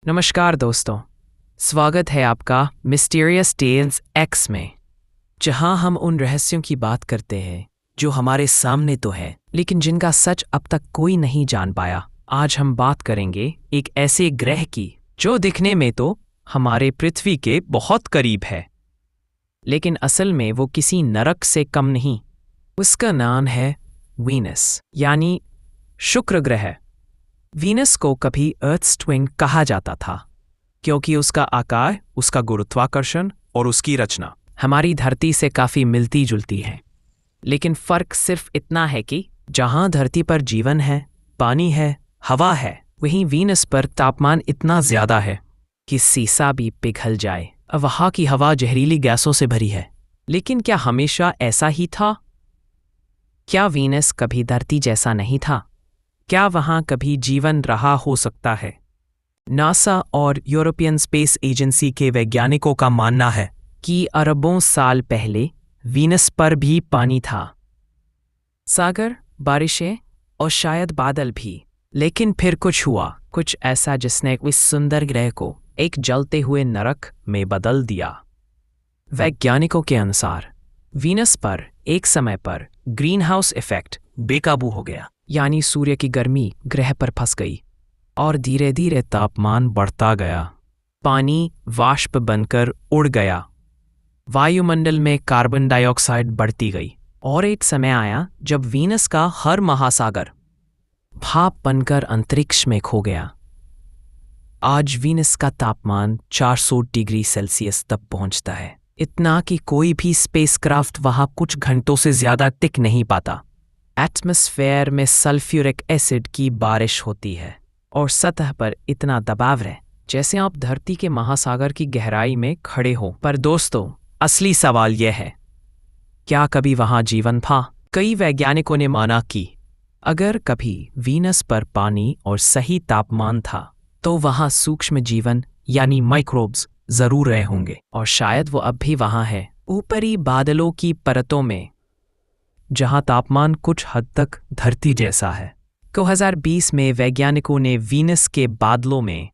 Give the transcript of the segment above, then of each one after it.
नमस्कार दोस्तों, स्वागत है आपका मिस्टीरियस टेल्स एक्स में, जहां हम उन रहस्यों की बात करते हैं जो हमारे सामने तो है लेकिन जिनका सच अब तक कोई नहीं जान पाया। आज हम बात करेंगे एक ऐसे ग्रह की जो दिखने में तो हमारे पृथ्वी के बहुत करीब है, लेकिन असल में वो किसी नरक से कम नहीं। उसका नाम है वीनस, यानी शुक्र ग्रह। वीनस को कभी अर्थ ट्विन कहा जाता था क्योंकि उसका आकार, उसका गुरुत्वाकर्षण और उसकी रचना हमारी धरती से काफ़ी मिलती जुलती है। लेकिन फ़र्क सिर्फ इतना है कि जहाँ धरती पर जीवन है, पानी है, हवा है, वहीं वीनस पर तापमान इतना ज़्यादा है कि सीसा भी पिघल जाए। अब वहाँ की हवा जहरीली गैसों से भरी है। लेकिन क्या हमेशा ऐसा ही था? क्या वीनस कभी धरती जैसा नहीं था? क्या वहाँ कभी जीवन रहा हो सकता है? नासा और यूरोपियन स्पेस एजेंसी के वैज्ञानिकों का मानना है कि अरबों साल पहले वीनस पर भी पानी था, सागर, बारिशें और शायद बादल भी। लेकिन फिर कुछ हुआ, कुछ ऐसा जिसने इस सुंदर ग्रह को एक जलते हुए नरक में बदल दिया। वैज्ञानिकों के अनुसार वीनस पर एक समय पर ग्रीन हाउस इफेक्ट बेकाबू हो गया, यानी सूर्य की गर्मी ग्रह पर फंस गई और धीरे धीरे तापमान बढ़ता गया। पानी वाष्प बनकर उड़ गया, वायुमंडल में कार्बन डाइऑक्साइड बढ़ती गई और एक समय आया जब वीनस का हर महासागर भाप बनकर अंतरिक्ष में खो गया। आज वीनस का तापमान 400 डिग्री सेल्सियस तक पहुंचता है, इतना कि कोई भी स्पेसक्राफ्ट वहां कुछ घंटों से ज्यादा टिक नहीं पाता। एटमॉस्फेयर में सल्फ्यूरिक एसिड की बारिश होती है और सतह पर इतना दबाव है जैसे आप धरती के महासागर की गहराई में खड़े हो। पर दोस्तों, असली सवाल यह है, क्या कभी वहां जीवन था? कई वैज्ञानिकों ने माना कि अगर कभी वीनस पर पानी और सही तापमान था तो वहां सूक्ष्म जीवन यानी माइक्रोब्स जरूर रहे होंगे, और शायद वो अब भी वहां है, ऊपरी बादलों की परतों में, जहां तापमान कुछ हद तक धरती जैसा है। 2020 में वैज्ञानिकों ने वीनस के बादलों में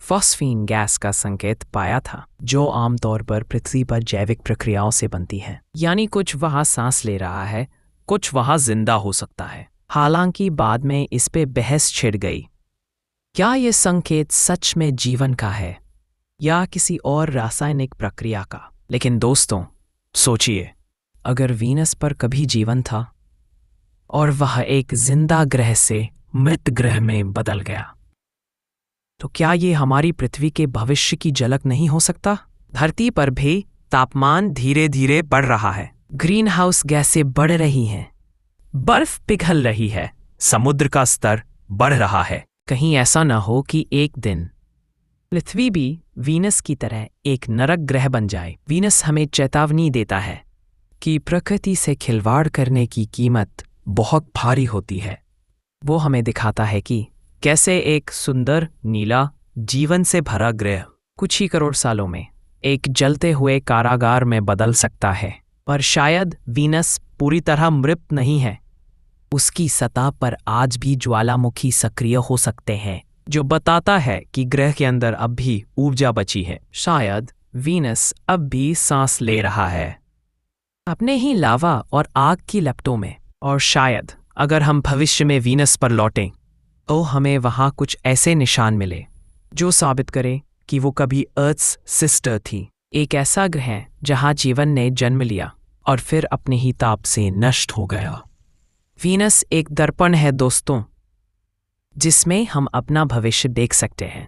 फॉस्फीन गैस का संकेत पाया था, जो आमतौर पर पृथ्वी पर जैविक प्रक्रियाओं से बनती है। यानी कुछ वहां सांस ले रहा है, कुछ वहां जिंदा हो सकता है। हालांकि बाद में इस पे बहस छिड़ गई, क्या ये संकेत सच में जीवन का है या किसी और रासायनिक प्रक्रिया का। लेकिन दोस्तों, सोचिए, अगर वीनस पर कभी जीवन था और वह एक जिंदा ग्रह से मृत ग्रह में बदल गया, तो क्या ये हमारी पृथ्वी के भविष्य की झलक नहीं हो सकता? धरती पर भी तापमान धीरे धीरे बढ़ रहा है, ग्रीन हाउस गैसें बढ़ रही हैं, बर्फ पिघल रही है, समुद्र का स्तर बढ़ रहा है। कहीं ऐसा न हो कि एक दिन पृथ्वी भी वीनस की तरह एक नरक ग्रह बन जाए। वीनस हमें चेतावनी देता है कि प्रकृति से खिलवाड़ करने की कीमत बहुत भारी होती है। वो हमें दिखाता है कि कैसे एक सुंदर नीला जीवन से भरा ग्रह कुछ ही करोड़ सालों में एक जलते हुए कारागार में बदल सकता है। पर शायद वीनस पूरी तरह मृत नहीं है, उसकी सतह पर आज भी ज्वालामुखी सक्रिय हो सकते हैं, जो बताता है कि ग्रह के अंदर अब भी ऊर्जा बची है। शायद वीनस अब भी सांस ले रहा है अपने ही लावा और आग की लपटों में, और शायद अगर हम भविष्य में वीनस पर लौटें तो हमें वहां कुछ ऐसे निशान मिले जो साबित करें कि वो कभी अर्थ्स सिस्टर थी, एक ऐसा ग्रह जहां जीवन ने जन्म लिया और फिर अपने ही ताप से नष्ट हो गया। वीनस एक दर्पण है दोस्तों, जिसमें हम अपना भविष्य देख सकते हैं।